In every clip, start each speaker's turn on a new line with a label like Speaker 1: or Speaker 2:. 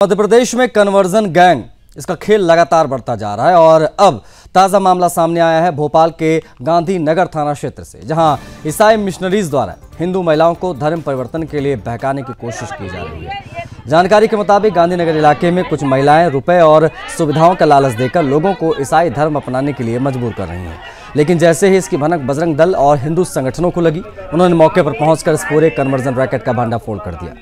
Speaker 1: मध्य प्रदेश में conversion gang इसका खेल लगातार बढ़ता जा रहा है और अब ताज़ा मामला सामने आया है भोपाल के गांधी नगर थाना क्षेत्र से, जहां ईसाई मिशनरीज द्वारा हिंदू महिलाओं को धर्म परिवर्तन के लिए बहकाने की कोशिश की जा रही है। जानकारी के मुताबिक गांधीनगर इलाके में कुछ महिलाएं रुपए और सुविधाओं का लालच देकर लोगों को ईसाई धर्म अपनाने के लिए मजबूर कर रही हैं। लेकिन जैसे ही इसकी भनक बजरंग दल और हिंदू संगठनों को लगी, उन्होंने मौके पर पहुंचकर इस पूरे कन्वर्जन रैकेट का भंडाफोड़ कर दिया।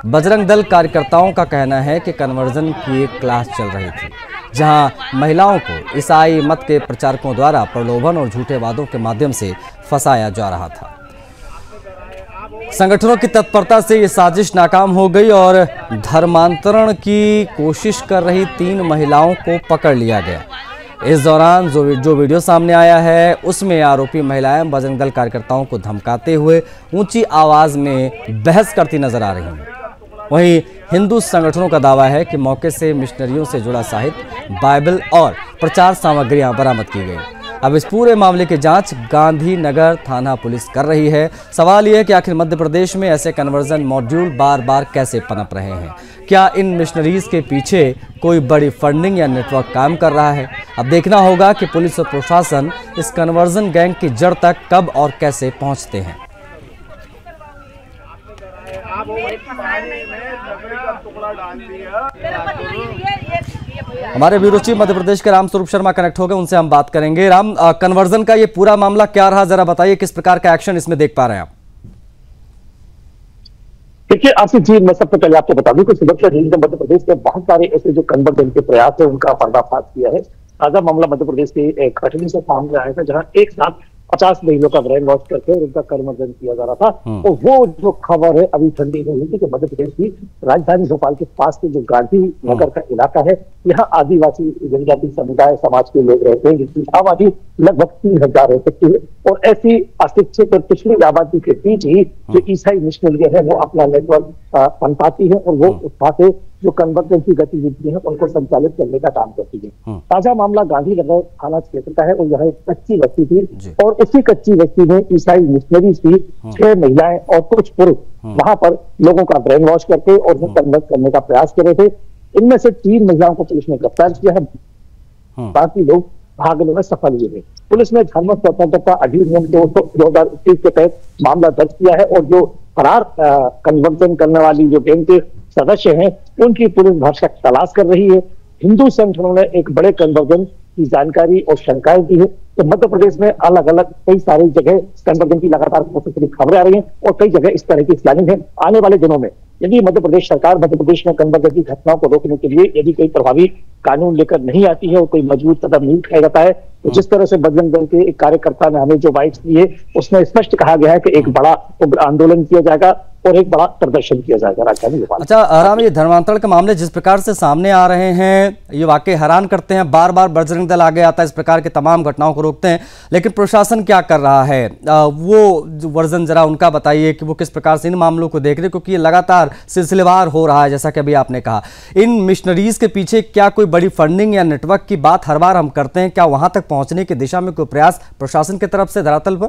Speaker 1: बजरंग दल कार्यकर्ताओं का कहना है कि कन्वर्जन की एक क्लास चल रही थी, जहां महिलाओं को ईसाई मत के प्रचारकों द्वारा प्रलोभन और झूठे वादों के माध्यम से फंसाया जा रहा था। संगठनों की तत्परता से ये साजिश नाकाम हो गई और धर्मांतरण की कोशिश कर रही 3 महिलाओं को पकड़ लिया गया। इस दौरान जो वीडियो सामने आया है, उसमें आरोपी महिलाएं बजरंग दल कार्यकर्ताओं को धमकाते हुए ऊंची आवाज में बहस करती नजर आ रही हैं। वहीं हिंदू संगठनों का दावा है कि मौके से मिशनरियों से जुड़ा साहित्य, बाइबल और प्रचार सामग्रियां बरामद की गई। अब इस पूरे मामले की जांच गांधीनगर थाना पुलिस कर रही है। सवाल यह है कि आखिर मध्य प्रदेश में ऐसे कन्वर्जन मॉड्यूल बार बार कैसे पनप रहे हैं? क्या इन मिशनरीज के पीछे कोई बड़ी फंडिंग या नेटवर्क काम कर रहा है? अब देखना होगा कि पुलिस और प्रशासन इस कन्वर्जन गैंग की जड़ तक कब और कैसे पहुंचते हैं। हमारे ब्यूरो चीफ मध्य प्रदेश के राम स्वरूप शर्मा कनेक्ट हो गए, उनसे हम बात करेंगे। राम, कन्वर्जन का ये पूरा मामला क्या रहा, जरा बताइए, किस प्रकार का एक्शन इसमें देख पा रहे हैं आप?
Speaker 2: देखिए आशीष जी, मैं सबसे पहले आपको बता दूं कि सुरक्षा एजेंसी ने मध्य प्रदेश के बहुत सारे ऐसे जो कन्वर्जन के प्रयास है उनका पर्दाफाश किया है। ताजा मामला मध्य प्रदेश के एक कटनी से सामने आया था, जहां एक साथ 50 महिलाओं का ब्रेन वॉश करके उनका कन्वर्जन किया जा रहा था। तो वो जो खबर है अभी ठंडी नहीं हुई कि मध्य प्रदेश की राजधानी भोपाल के पास के जो गांधी नगर का इलाका है, यहाँ आदिवासी जनजाति समुदाय समाज के लोग रहते हैं, जिसकी आबादी लगभग 3000 हो सकती है। और ऐसी अशिक्षित और पिछड़ी आबादी के बीच ही जो ईसाई मिशनरी है वो अपना नेटवर्क पनपाती है और वो उसका से जो कन्वर्जन की गतिविधि है उनको संचालित करने का काम करती है। ताजा मामला गांधीनगर थाना क्षेत्र का है और यह एक कच्ची बस्ती थी और उसी कच्ची बस्ती में ईसाई मिशनरीज थी। 6 महिलाएं और कुछ पुरुष वहां पर लोगों का ब्रेन वॉश करके और उन्हें कन्वर्ट करने का प्रयास कर रहे थे। इनमें से 3 महिलाओं को पुलिस ने गिरफ्तार किया है, बाकी लोग भागने में सफल हुए हैं। पुलिस ने धर्म स्वतंत्रता अधिनियम 2021 के तहत मामला दर्ज किया है और जो फरार कन्वर्जन करने वाली जो गैंग के सदस्य हैं उनकी पुलिस भरसक तलाश कर रही है। हिंदू संगठनों ने एक बड़े कन्वर्जन की जानकारी और शंकाएं दी है। तो मध्य प्रदेश में अलग अलग कई सारी जगह कन्वर्जन की लगातार खबरें आ रही हैं और कई जगह इस तरह की प्लानिंग है। आने वाले दिनों में यदि मध्य प्रदेश सरकार मध्य प्रदेश में कन्वर्जन की घटनाओं को रोकने के लिए यदि कोई प्रभावी कानून लेकर नहीं आती है और कोई मजबूत कदम नहीं उठाया जाता है, तो जिस तरह से बजरंग दल के एक कार्यकर्ता ने हमें जो बाइट्स दी है उसमें स्पष्ट कहा गया है कि एक बड़ा आंदोलन किया जाएगा और एक बड़ा प्रदर्शन किया जाएगा राजधानी भोपाल।
Speaker 1: अच्छा राम, ये धर्मांतरण के मामले जिस प्रकार से सामने आ रहे हैं ये वाकई हैरान करते हैं। बार बार बजरंग दल आगे आता है, इस प्रकार की तमाम घटनाओं को रोकते हैं, लेकिन प्रशासन क्या कर रहा है? वो जो वर्जन जरा उनका बताइए कि वो किस प्रकार से इन मामलों को देख रहे, क्योंकि ये लगातार सिलसिलेवार हो रहा है। जैसा कि अभी आपने कहा, इन मिशनरीज के पीछे क्या कोई बड़ी फंडिंग या नेटवर्क की बात हर बार हम करते हैं? क्या वहां तक पहुंचने की दिशा में कोई प्रयास प्रशासन की तरफ से धरातल पर?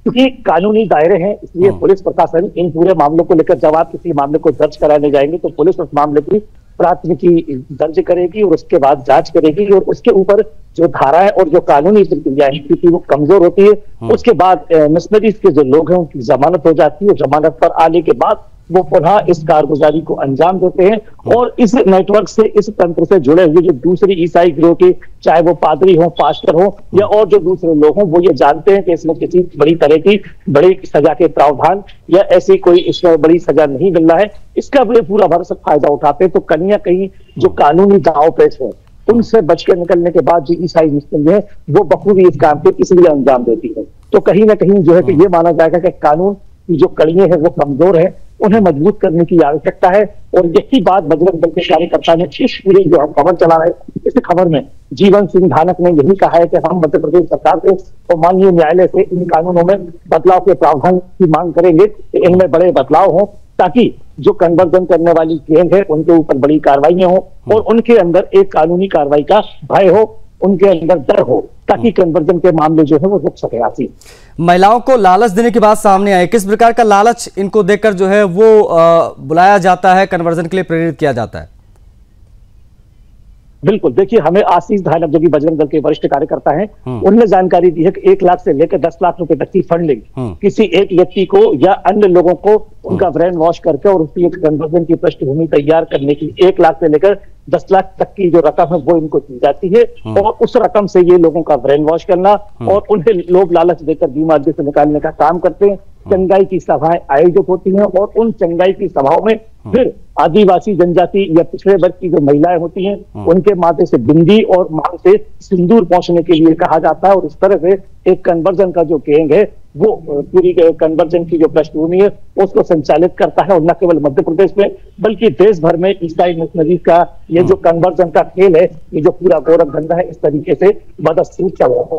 Speaker 2: क्योंकि कानूनी दायरे हैं, इसलिए पुलिस प्रशासन इन पूरे मामलों को लेकर जब आप किसी मामले को दर्ज कराने जाएंगे तो पुलिस उस मामले की प्राथमिकी दर्ज करेगी और उसके बाद जांच करेगी और उसके ऊपर जो धाराएं और जो कानूनी प्रक्रिया है क्योंकि वो कमजोर होती है, उसके बाद मिशनरीज के जो लोग हैं उनकी जमानत हो जाती है। जमानत पर आने के बाद वो पुनः इस कारगुजारी को अंजाम देते हैं और इस नेटवर्क से, इस तंत्र से जुड़े हुए जो दूसरी ईसाई गिरोह के, चाहे वो पादरी हो, पास्टर हो या और जो दूसरे लोग हों, वो ये जानते हैं कि इसमें किसी बड़ी तरह की बड़ी सजा के प्रावधान या ऐसी कोई इसमें बड़ी सजा नहीं मिल रहा है, इसका वे पूरा भरसक फायदा उठाते हैं। तो कहीं ना कहीं जो कानूनी दांव पेच है उनसे बच के निकलने के बाद जो ईसाई मिशनरी है वो बखूबी इस काम को इसलिए अंजाम देती है। तो कहीं ना कहीं जो है कि ये माना जाएगा कि कानून की जो कड़ियां हैं वो कमजोर है, उन्हें मजबूत करने की आवश्यकता है। और यही बात बजरंग दल के कार्यकर्ता ने इस पूरी जो हम खबर चला रहे हैं, इस खबर में जीवन सिंह धानक ने यही कहा है कि हम मध्य प्रदेश सरकार से और माननीय न्यायालय से इन कानूनों में बदलाव के प्रावधान की मांग करेंगे कि इनमें बड़े बदलाव हो, ताकि जो कन्वर्जन करने वाली गैंग है उनके ऊपर बड़ी कार्रवाइयां हो और उनके अंदर एक कानूनी कार्रवाई का भय हो। उनके अंदर डर हो, ताकि कन्वर्जन के मामले जो है वो रुक सके। आसिफ,
Speaker 1: महिलाओं को लालच देने की बात सामने आई, किस प्रकार का लालच इनको देकर जो है वो बुलाया जाता है, कन्वर्जन के लिए प्रेरित किया जाता है?
Speaker 2: बिल्कुल, देखिए हमें आशीष धानक जो कि बजरंग दल के वरिष्ठ कार्यकर्ता हैं, उन्होंने जानकारी दी है कि 1 लाख से लेकर 10 लाख रुपए तक की फंडिंग किसी एक व्यक्ति को या अन्य लोगों को उनका ब्रेन वॉश करके और उसकी एक कन्वर्जन की पृष्ठभूमि तैयार करने की 1 लाख से लेकर 10 लाख तक की जो रकम है वो इनको दी जाती है, और उस रकम से ये लोगों का ब्रेन वॉश करना और उन्हें लोभ लालच देकर बीमारी से निकालने का काम करते हैं। चंगाई की सभाएं आयोजित होती हैं और उन चंगाई की सभाओं में फिर आदिवासी जनजाति या पिछड़े वर्ग की जो महिलाएं होती हैं उनके माथे से बिंदी और मांग से सिंदूर पहुंचने के लिए कहा जाता है, और इस तरह से एक कन्वर्जन का जो गैंग है वो पूरी कन्वर्जन की जो पृष्ठभूमि है उसको संचालित करता है। और न केवल मध्य प्रदेश में बल्कि देश भर में ईसाई मिशनरी का ये जो कन्वर्जन का खेल है, ये जो पूरा गौरव धंधा है, इस तरीके से बदस्तूर चल रहा है।